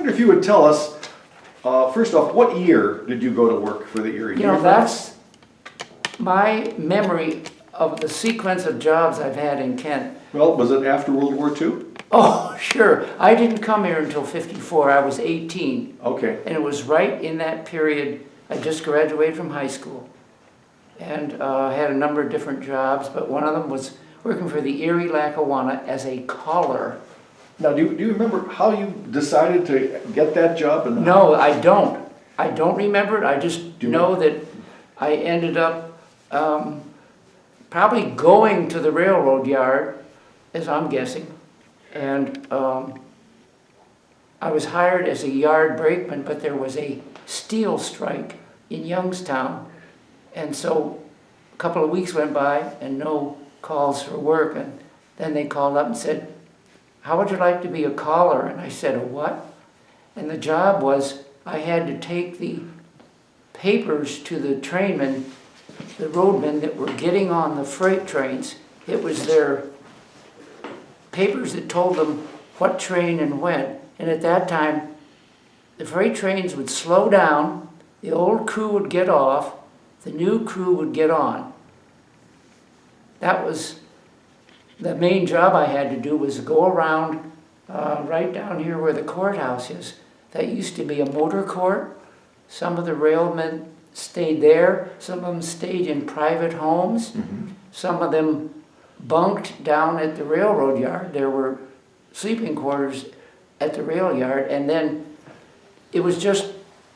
wonder if you would tell us, first off, what year did you go to work for the Erie? You know, that's my memory of the sequence of jobs I've had in Kent. Well, was it after World War II? Oh, sure. I didn't come here until '54. I was 18. Okay. And it was right in that period. I just graduated from high school and had a number of different jobs, but one of them was working for the Erie Lackawanna as a caller. Now, do you remember how you decided to get that job? No, I don't. I don't remember it. I just know that I ended up probably going to the railroad yard, as I'm guessing. And I was hired as a yard brakeman, but there was a steel strike in Youngstown. And so a couple of weeks went by and no calls for work. And then they called up and said, "How would you like to be a caller?" And I said, "A what?" And the job was I had to take the papers to the trainmen, the roadmen that were getting on the freight trains. It was their papers that told them what train and when. And at that time, the freight trains would slow down, the old crew would get off, the new crew would get on. That was the main job I had to do, was go around right down here where the courthouse is. That used to be a motor court. Some of the railmen stayed there. Some of them stayed in private homes. Mm-hmm. Some of them bunked down at the railroad yard. There were sleeping quarters at the rail yard. And then it was just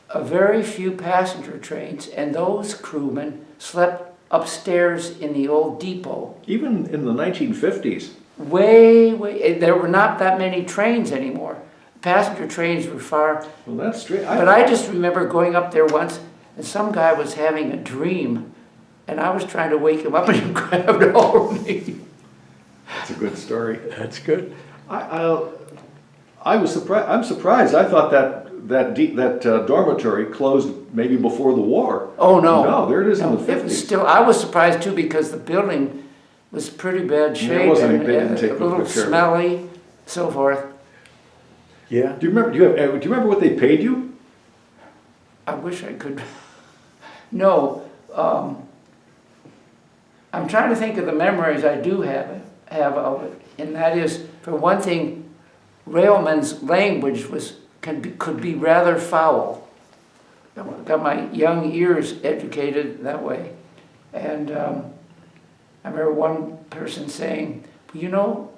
a very few passenger trains, and those crewmen slept upstairs in the old depot. Even in the 1950s. Way, there were not that many trains anymore. Passenger trains were far. Well, that's straight. But I just remember going up there once, and some guy was having a dream, and I was trying to wake him up, and he grabbed a hold of me. That's a good story. That's good. I was surprised. I'm surprised. I thought that dormitory closed maybe before the war. Oh no! No, there it is in the 50s. It was still. I was surprised too because the building was pretty bad shape. It wasn't. And They didn't take a little good care of it. smelly, so forth. Yeah. Do you remember? Do you remember what they paid you? I wish I could. No, I'm trying to think of the memories I do have of it, and that is, for one thing, railmen's language could be rather foul. I got my young ears educated that way, and I remember one person saying, "Well, you know,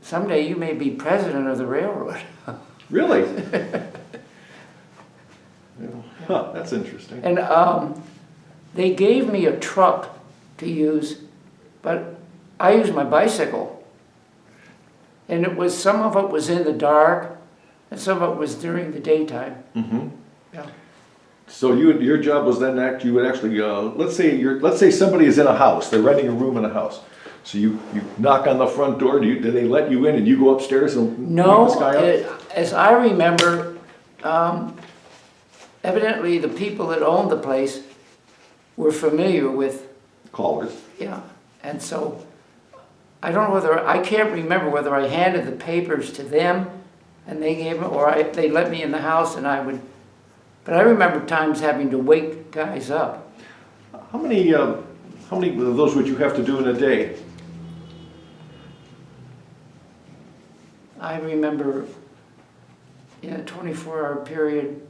someday you may be president of the railroad." Really? Huh, that's interesting. And they gave me a truck to use, but I used my bicycle. And some of it was in the dark, and some of it was during the daytime. Mm-hmm. Yeah. So your job was then you would actually let's say somebody is in a house, they're renting a room in a house. So you knock on the front door. Do they let you in and you go upstairs and No, wake this guy up? as I remember, evidently the people that owned the place were familiar with. Callers. Yeah, and so I don't know I can't remember whether I handed the papers to them and they gave them, or they let me in the house and but I remember times having to wake guys up. How many of those would you have to do in a day? I remember in a 24-hour period,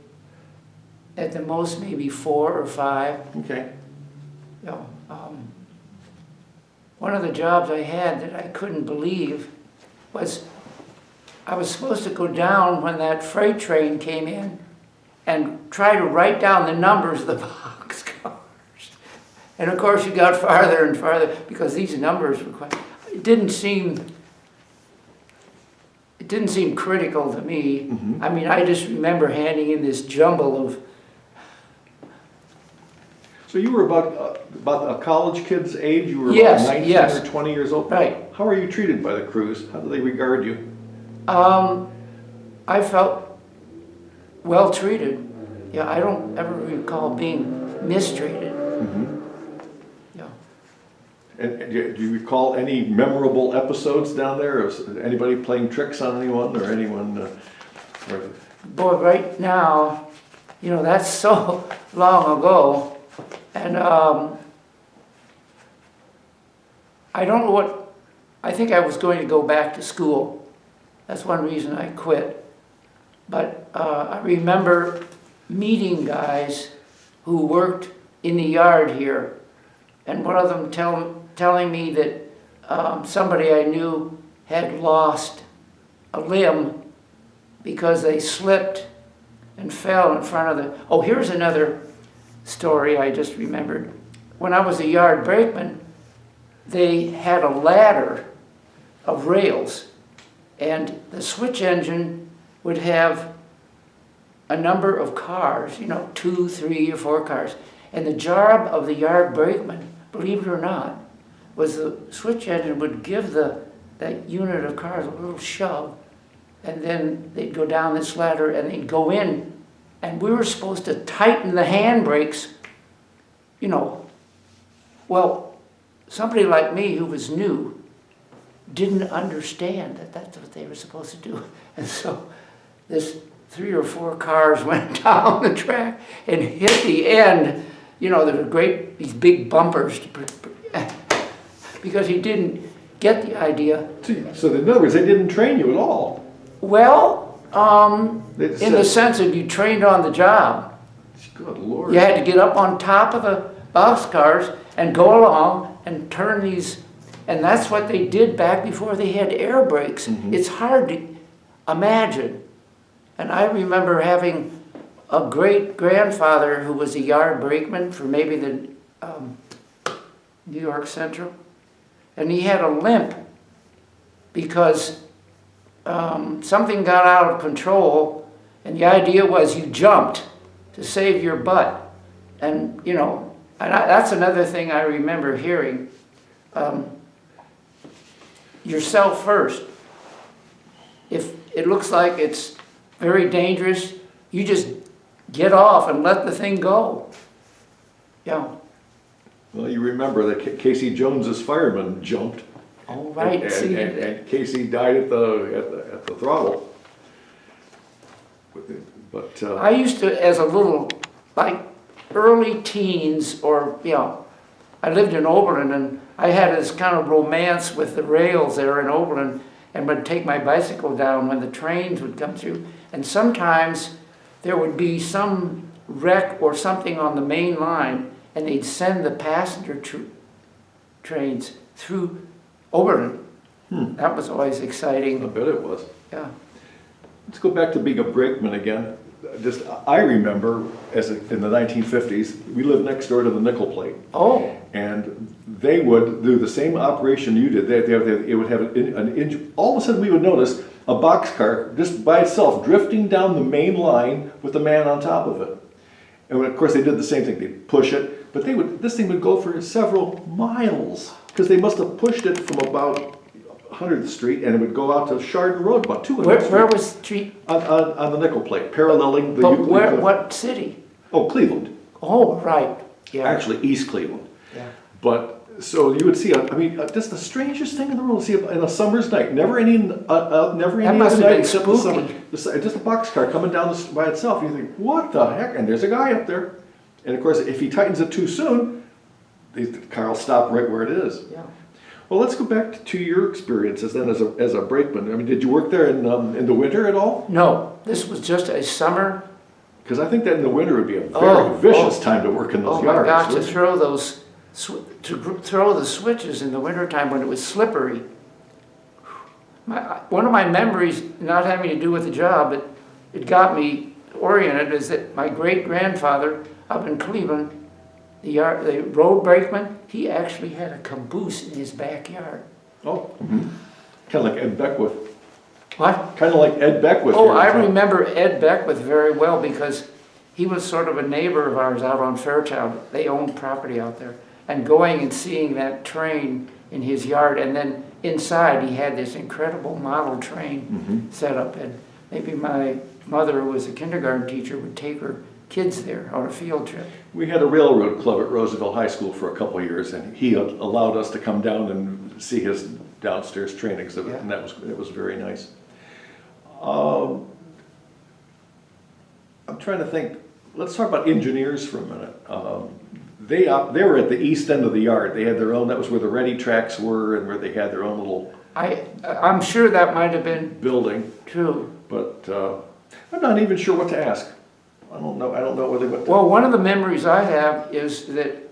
at the most maybe 4 or 5. Okay. You know, one of the jobs I had that I couldn't believe was I was supposed to go down when that freight train came in and try to write down the numbers of the boxcars. And of course you got farther and farther because these numbers were quite, it didn't seem critical to me. Mm-hmm. I mean, I just remember handing in this jumble of. So you were about a college kid's age? You were Yes, about 19 yes. or 20 years old? Right. How are you treated by the crews? How do they regard you? I felt well treated. Yeah, I don't ever recall being mistreated. Mm-hmm. Yeah. And do you recall any memorable episodes down there? Or anybody playing tricks on anyone or anyone? boy, right now, that's so long ago. And I don't know what, I think I was going to go back to school. That's one reason I quit. But I remember meeting guys who worked in the yard here, and one of them telling me that somebody I knew had lost a limb because they slipped and fell in front of the... Oh, here's another story I just remembered. When I was a yard brakeman, they had a ladder of rails, and the switch engine would have a number of cars, 2, 3, or 4 cars. And the job of the yard brakeman, believe it or not, was the switch engine would give that unit of cars a little shove, and then they'd go down this ladder and they'd go in, and we were supposed to tighten the handbrakes, Well, somebody like me who was new didn't understand that that's what they were supposed to do. And so this 3 or 4 cars went down the track and hit the end. There were these big bumpers because he didn't get the idea. So in other words, they didn't train you at all. Well, in the sense that you trained on the job. Good Lord. You had to get up on top of the boxcars and go along and turn these, and that's what they did back before they had air brakes. Mm-hmm. It's hard to imagine. And I remember having a great-grandfather who was a yard brakeman for maybe the New York Central, and he had a limp because something got out of control, and the idea was you jumped to save your butt. And, that's another thing I remember hearing. Yourself first. If it looks like it's very dangerous, you just get off and let the thing go. Yeah. Well, you remember that Casey Jones's fireman jumped. Oh, right. And Casey died at the throttle. But I used to, as a little, early teens, or, I lived in Oberlin, and I had this kind of romance with the rails there in Oberlin, and would take my bicycle down when the trains would come through. And sometimes there would be some wreck or something on the main line, and they'd send the passenger trains through Oberlin. That was always exciting. I bet it was. Yeah. Let's go back to being a brakeman again. I remember in the 1950s, we lived next door to the nickel plate. Oh. And they would do the same operation you did. It would have an engine. All of a sudden we would notice a boxcar just by itself drifting down the main line with a man on top of it. And of course they did the same thing. They'd push it, but this thing would go for several miles because they must have pushed it from about 100th Street, and it would go out to Chardon Road, about 200th Street. Where was the street? On the nickel plate, paralleling the But Euclid. what city? Oh, Cleveland. Oh, right. Yeah. Actually, East Cleveland. Yeah. But, so you would see, just the strangest thing in the world, see in a summer's night, never any That other must have night been except the summer. spooky. Just a boxcar coming down by itself. You think, what the heck? And there's a guy up there. And of course, if he tightens it too soon, the car will stop right where it is. Yeah. Well, let's go back to your experiences then as a brakeman. I mean, did you work there in the winter at all? No, this was just a summer. Because I think that in the winter would be a very vicious time to work in those yards. Oh my gosh, to throw the switches in the wintertime when it was slippery. One of my memories, not having to do with the job, but it got me oriented, is that my great-grandfather up in Cleveland, the road brakeman, he actually had a caboose in his backyard. Oh, kind of like Ed Beckwith. What? Kind of like Ed Beckwith. Oh, I remember Ed Beckwith very well because he was sort of a neighbor of ours out on Fairchild. They owned property out there. And going and seeing that train in his yard, and then inside he had this incredible model train set up. And maybe my mother, who was a kindergarten teacher, would take her kids there on a field trip. We had a railroad club at Roosevelt High School for a couple of years, and he allowed us to come down and see his downstairs train exhibit, and it was very nice. trying to think, let's talk about engineers for a minute. They were at the east end of the yard. They had their own, that was where the ready tracks were and where they had their own little I'm sure that might have been building. true. But I'm not even sure what to ask. I don't know where they went. Well, one of the memories I have is that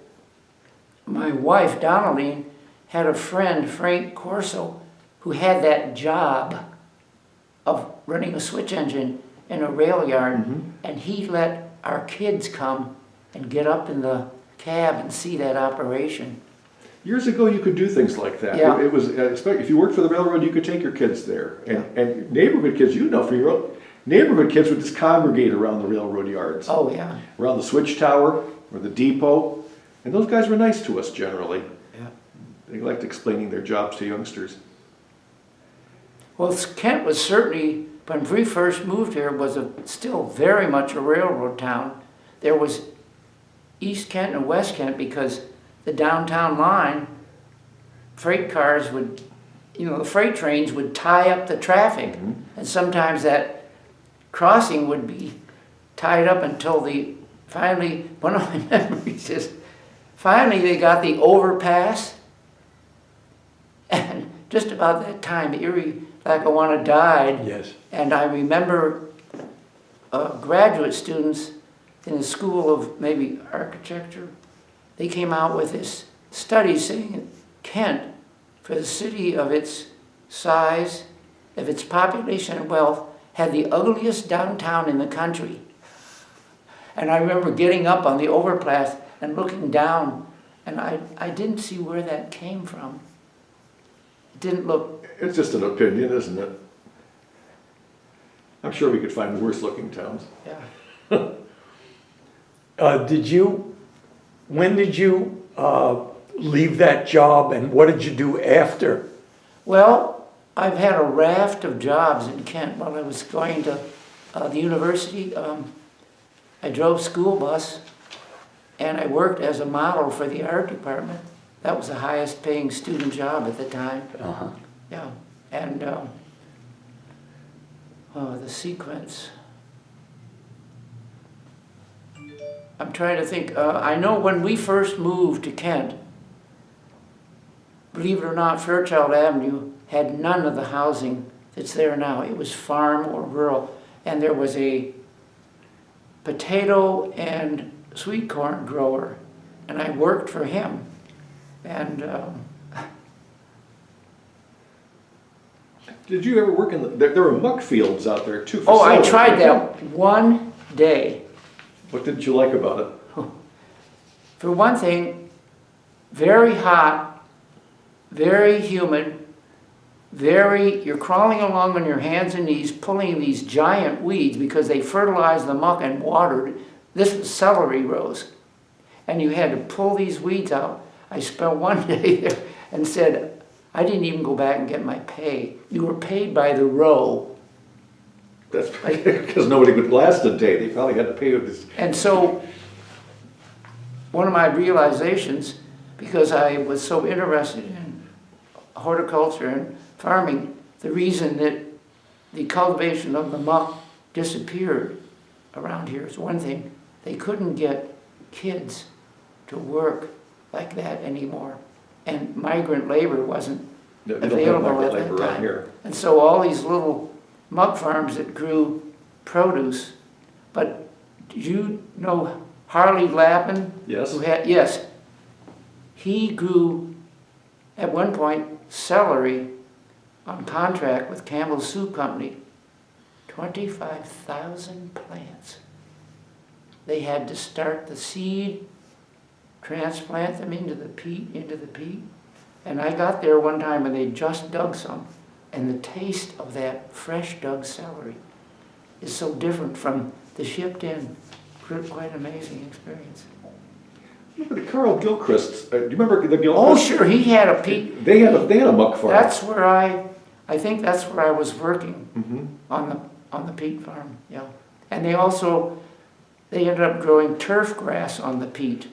my wife, Donaldine, had a friend, Frank Corso, who had that job of running a switch engine in a rail yard, and he let our kids come and get up in the cab and see that operation. Years ago, you could do things like that. Yeah. It was, if you worked for the railroad, you could take your kids there. And neighborhood kids, you know, for your own, neighborhood kids would just congregate around the railroad yards. Oh, yeah. Around the switch tower or the depot. And those guys were nice to us generally. Yeah. They liked explaining their jobs to youngsters. Well, Kent was certainly, when we first moved here, was still very much a railroad town. There was East Kent and West Kent because the downtown line, freight cars would, the freight trains would tie up the traffic. And sometimes that crossing would be tied up until finally, one of my memories is, finally they got the overpass. And just about that time, Erie, Lackawanna died. Yes. And I remember graduate students in the School of maybe Architecture, they came out with this study saying Kent, for the city of its size, of its population and wealth, had the ugliest downtown in the country. And I remember getting up on the overpass and looking down, and I didn't see where that came from. It didn't look... It's just an opinion, isn't it? I'm sure we could find worse looking towns. Yeah. When did you leave that job, and what did you do after? Well, I've had a raft of jobs in Kent while I was going to the university. I drove school bus, and I worked as a model for the art department. That was the highest paying student job at the time. Uh-huh. Yeah, and the sequence. I'm trying to think. I know when we first moved to Kent, believe it or not, Fairchild Avenue had none of the housing that's there now. It was farm or rural, and there was a potato and sweet corn grower, and I worked for him. And Did you ever work in there were muck fields out there too? for oh, I sale. tried that one day. What did you like about it? For one thing, very hot, very humid, you're crawling along on your hands and knees pulling these giant weeds because they fertilized the muck and watered. This was celery rows. And you had to pull these weeds out. I spent one day there and said, I didn't even go back and get my pay. You were paid by the row. That's because nobody could last a day. They probably had to pay with this. And so, one of my realizations, because I was so interested in horticulture and farming, the reason that the cultivation of the muck disappeared around here is one thing. They couldn't get kids to work like that anymore. And migrant labor wasn't available at that time. Here. And so all these little muck farms that grew produce. But do you know Harley Lappin? Yes. Yes. He grew, at one point, celery on contract with Campbell's Soup Company. 25,000 plants. They had to start the seed, transplant them into the peat, And I got there one time and they just dug some. And the taste of that fresh dug celery is so different from the shipped in. Quite amazing experience. Remember the Karl Gilchrist? Do you remember the Gilchrist? Oh, sure, he had a peat. They had a muck farm. That's where I think that's where I was working on the peat farm. Yeah, and they ended up growing turf grass on that peat.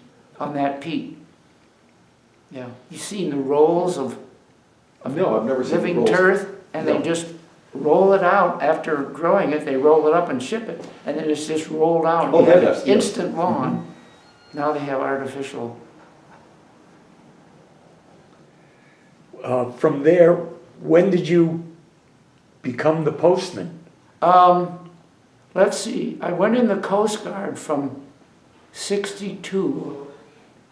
Yeah, you seen the rolls of No, I've never seen the living rolls. turf, and No. they just roll it out after growing it. They roll it up and ship it, and then it's just rolled out. Oh, You have yes, yes. instant lawn. Now they have artificial. From there, when did you become the postman? Let's see. I went in the Coast Guard from 62.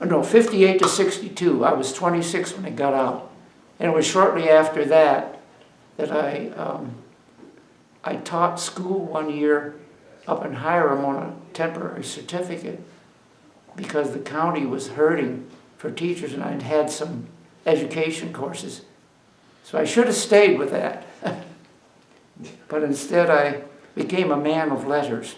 No, 58 to 62. I was 26 when I got out. And it was shortly after that that I taught school 1 year up in Hiram on a temporary certificate because the county was hurting for teachers and I'd had some education courses. So I should have stayed with that. But instead I became a man of letters.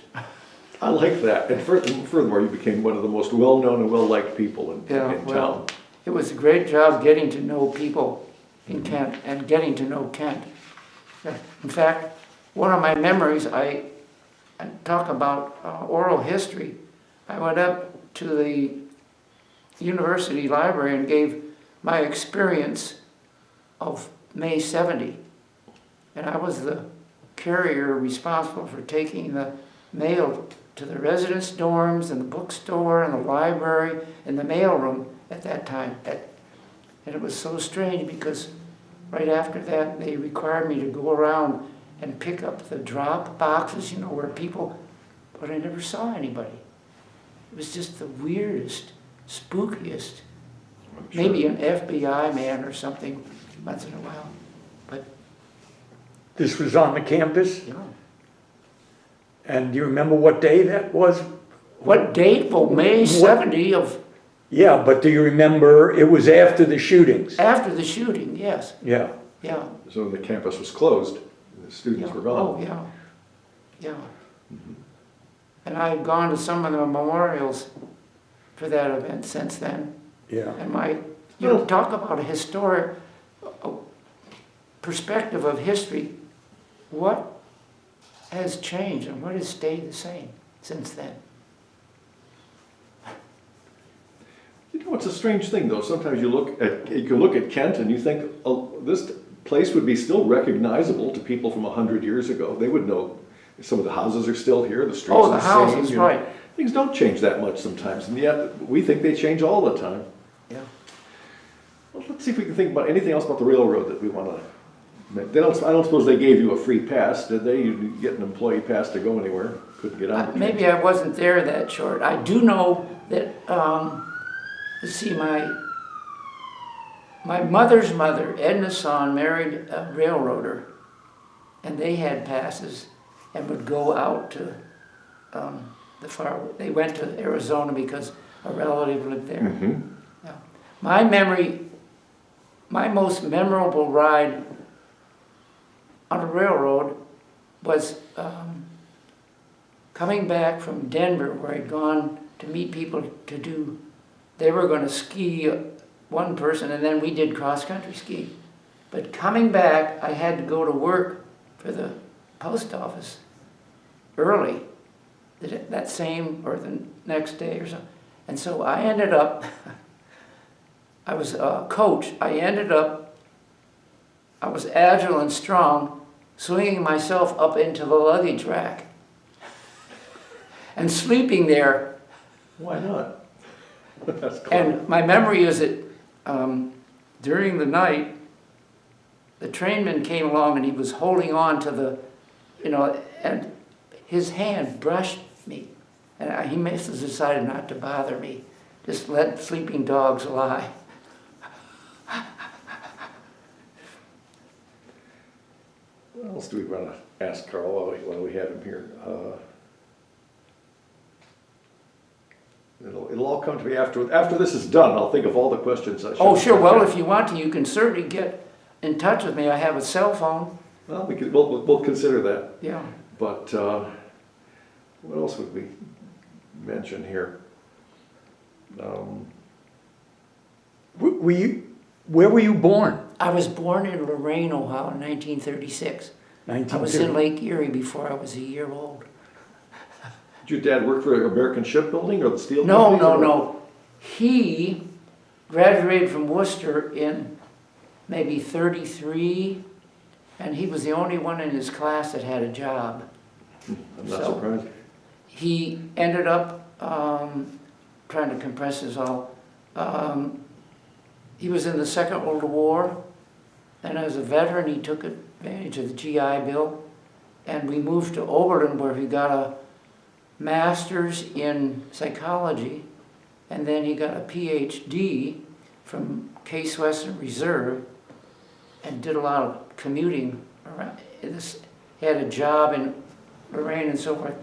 I like that. And furthermore, you became one of the most well-known and well-liked people in town. It was a great job getting to know people in Kent and getting to know Kent. In fact, one of my memories, I talk about oral history. I went up to the university library and gave my experience of May 70. And I was the carrier responsible for taking the mail to the residence dorms and the bookstore and the library and the mailroom at that time. And it was so strange because right after that they required me to go around and pick up the drop boxes, you know, where people, but I never saw anybody. It was just the weirdest, spookiest. Sure. Maybe an FBI man or something once in a while. But, This was on the campus? you know. And do you remember what day that was? What date? Well, May 70 of, Yeah, but do you remember, it was after the shootings? after the shooting, yes. Yeah. Yeah. So the campus was closed, the students Yeah. were gone. Oh, yeah. Yeah. And I've gone to some of the memorials for that event since then. Yeah. And you know, talk about a historic perspective of history. What has changed and what has stayed the same since then? You know, it's a strange thing though. Sometimes you can look at Kent and you think, oh, this place would be still recognizable to people from 100 years ago. They would know some of the houses are still here, the streets Oh, are the the houses, same. right. Things don't change that much sometimes, and yet we think they change all the time. Yeah. Well, let's see if we can think about anything else about the railroad that we want to. I don't suppose they gave you a free pass, did they? You get an employee pass to go anywhere. Couldn't get on. Maybe I wasn't there that short. I do know that, let's see, my mother's mother, Edna Son, married a railroader, and they had passes and would go out to they went to Arizona because a relative lived there. Mm-hmm. Yeah. My most memorable ride on a railroad was coming back from Denver, where I'd gone to meet people they were going to ski, one person, and then we did cross-country ski. But coming back, I had to go to work for the post office early, that same or the next day or something. And so I ended up, I was a coach, I was agile and strong, swinging myself up into the luggage rack and sleeping there. Why not? That's cool. And my memory is that during the night, the trainman came along and he was holding on to and his hand brushed me. And he must have decided not to bother me. Just let sleeping dogs lie. What else do we want to ask Karl while we have him here? It'll all come to me after this is done. I'll think of all the questions I should. Oh, sure. Well, if you want to, you can certainly get in touch with me. I have a cell phone. Well, we'll consider that. Yeah. But what else would we mention here? Where were you born? I was born in Lorain, Ohio in 1936. I was 1930. in Lake Erie before I was a year old. Did your dad work for American Shipbuilding or the steel No, companies, no, or- no. He graduated from Worcester in maybe 33, and he was the only one in his class that had a job. I'm not So- surprised. He ended up, trying to compress this all, he was in the Second World War, and as a veteran, he took advantage of the GI Bill, and we moved to Oberlin, where he got a master's in psychology, and then he got a PhD from Case Western Reserve, and did a lot of commuting around. He had a job in Lorraine and so forth.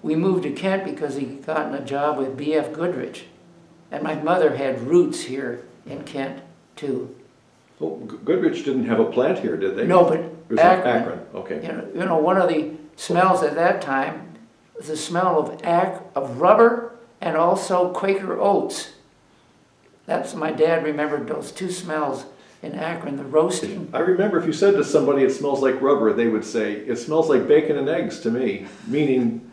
We moved to Kent because he'd gotten a job with B.F. Goodrich, and my mother had roots here in Kent too. Oh, Goodrich didn't have a plant here, did they? No, but It was Akron. Akron, okay. You know, one of the smells at that time was the smell of rubber and also Quaker oats. That's, my dad remembered those two smells in Akron, the roasting. I remember if you said to somebody it smells like rubber, they would say, it smells like bacon and eggs to me, meaning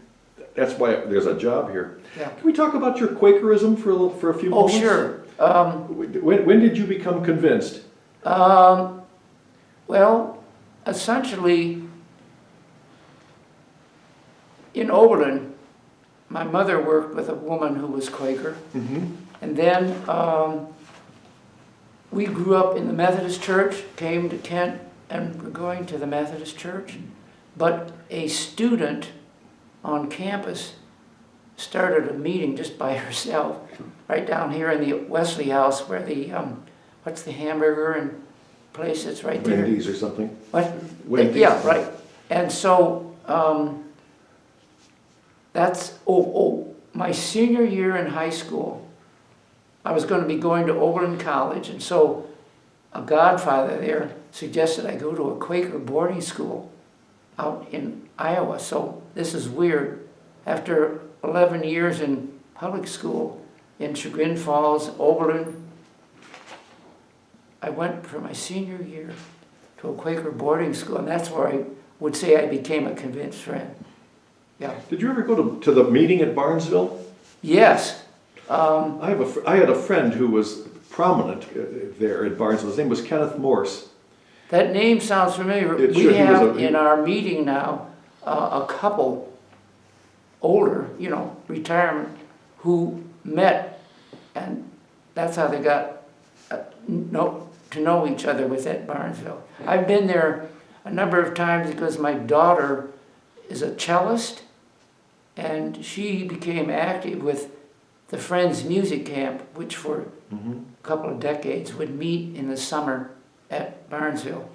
that's why there's a job here. Yeah. Can we talk about your Quakerism for a few Oh, moments? sure. When did you become convinced? Well, essentially, in Oberlin, my mother worked with a woman who was Quaker. Mm-hmm. And then we grew up in the Methodist Church, came to Kent, and were going to the Methodist Church. But a student on campus started a meeting just by herself, right down here in the Wesley House, where the, what's the hamburger and place that's right there? Wendy's or something? What? Wendy's. Yeah, right. And so, that's, my senior year in high school, I was going to be going to Oberlin College, and so a godfather there suggested I go to a Quaker boarding school out in Iowa. So this is weird. After 11 years in public school in Chagrin Falls, Oberlin, I went for my senior year to a Quaker boarding school, and that's where I would say I became a convinced friend. Yeah. Did you ever go to the meeting at Barnesville? Yes. I had a friend who was prominent there at Barnesville. His name was Kenneth Morse. That name sounds familiar. It We should. He was have a- in our meeting now a couple older, retirement, who met, and that's how they got to know each other, was at Barnesville. I've been there a number of times because my daughter is a cellist, and she became active with the Friends Music Camp, which for a couple of decades would meet in the summer at Barnesville.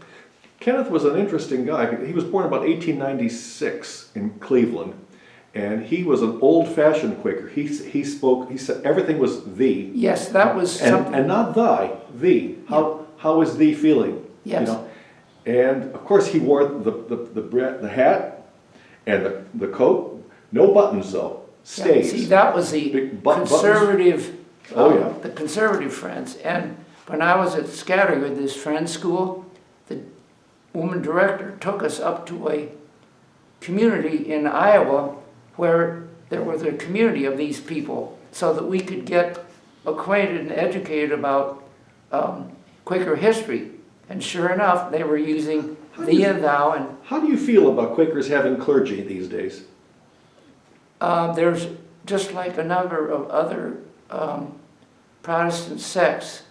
Kenneth was an interesting guy. He was born about 1896 in Cleveland, and he was an old-fashioned Quaker. He said everything was thee. Yes, that was something. And not thy, thee. How is thee feeling? Yes. And of course he wore the hat and the coat. No buttons though. Stays. See, that was the Big buttons. conservative, Oh, yeah. the conservative Friends. And when I was at Scattergood, this Friends school, the woman director took us up to a community in Iowa where there was a community of these people, so that we could get acquainted and educated about Quaker history. And sure enough, they were using thee and thou, and How do you feel about Quakers having clergy these days? there's, just like a number of other Protestant sects,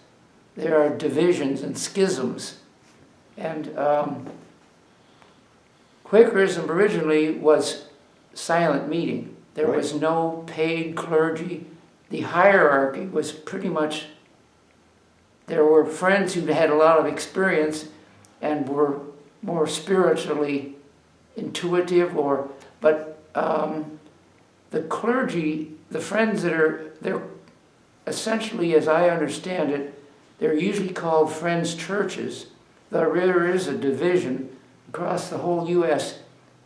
there are divisions and schisms. And Quakerism originally was silent meeting. There Right. was no paid clergy. The hierarchy was pretty much, there were friends who had a lot of experience and were more spiritually intuitive, but the clergy, the friends they're essentially, as I understand it, they're usually called Friends churches. There is a division across the whole U.S.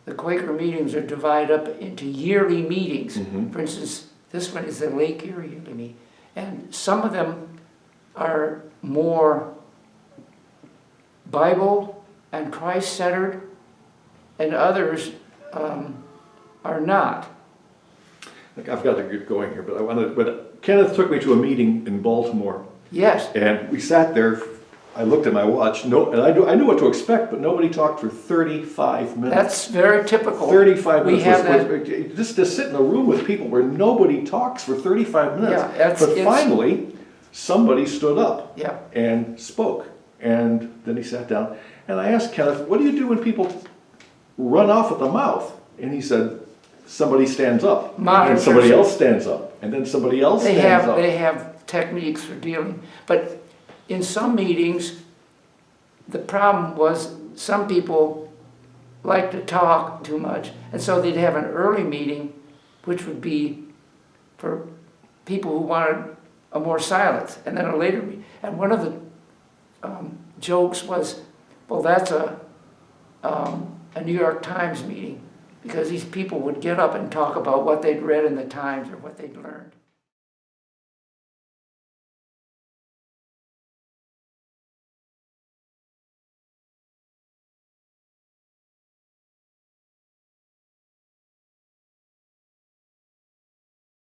The Quaker meetings are divided up into yearly meetings. For instance, this one is the Lake Erie yearly meeting. And some of them are more Bible and Christ-centered, and others are not. Look, I've got to get going here, but Kenneth took me to a meeting in Baltimore, Yes, and we sat there I looked at my watch, and I knew what to expect, but nobody talked for 35 minutes. That's very typical. 35 We minutes. have that. Just to sit in a room with people where nobody talks for 35 minutes. Yeah, But finally, somebody stood up Yeah. and spoke. And then he sat down. And I asked Kenneth, what do you do when people run off at the mouth? And he said, somebody stands up. And somebody else stands up. And then somebody else stands up. They have techniques for dealing. But in some meetings, the problem was some people like to talk too much. And so they'd have an early meeting, which would be for people who wanted a more silence, and then a later meeting. And one of the jokes was, well, that's a New York Times meeting, because these people would get up and talk about what they'd read in the Times or what they'd learned.